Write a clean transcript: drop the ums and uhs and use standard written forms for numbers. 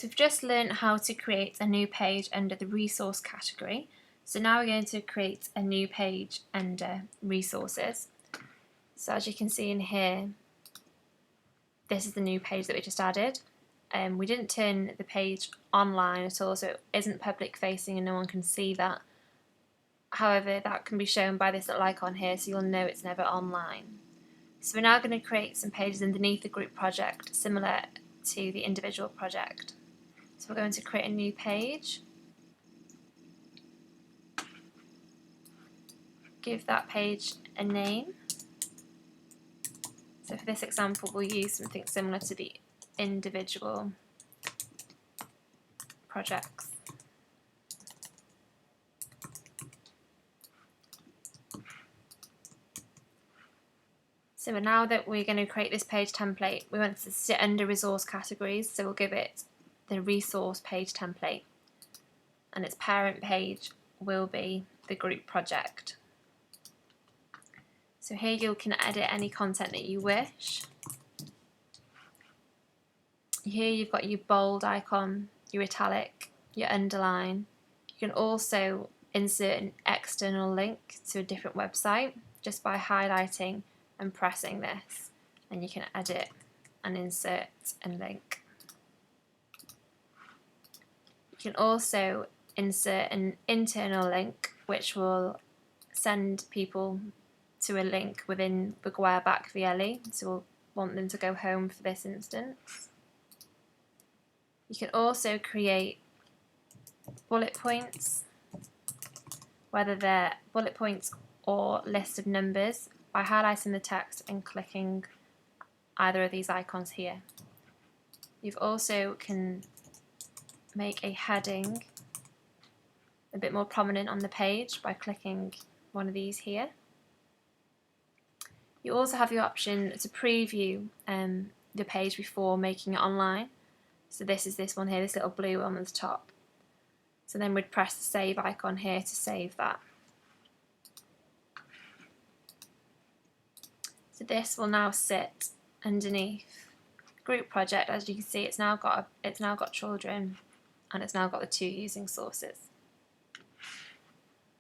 So we've just learned how to create a new page under the resource category. So now we're going to create a new page under resources. So as you can see in here, this is the new page that we just added. We didn't turn the page online at all, so it isn't public facing and no one can see that. However, that can be shown by this little icon here, so you'll know it's never online. So we're now going to create some pages underneath the group project, similar to the individual project. So we're going to create a new page. Give that page a name. So for this example, we'll use something similar to the individual projects. So now that we're going to create this page template, we want to sit under resource categories, so we'll give it the resource page template, and its parent page will be the group project. So here you can edit any content that you wish. Here you've got your bold icon, your italic, your underline. You can also insert an external link to a different website just by highlighting and pressing this, and you can edit and insert a link. You can also insert an internal link which will send people to a link within the GWE back VLE, so we'll want them to go home for this instance. You can also create bullet points, whether they're bullet points or list of numbers, by highlighting the text and clicking either of these icons here. You've also can make a heading a bit more prominent on the page by clicking one of these here. You also have the option to preview the page before making it online. So this is this one here, this little blue one on the top. So then we'd press the save icon here to save that. So this will now sit underneath group project. As you can see, it's now got children, and it's now got the two using sources.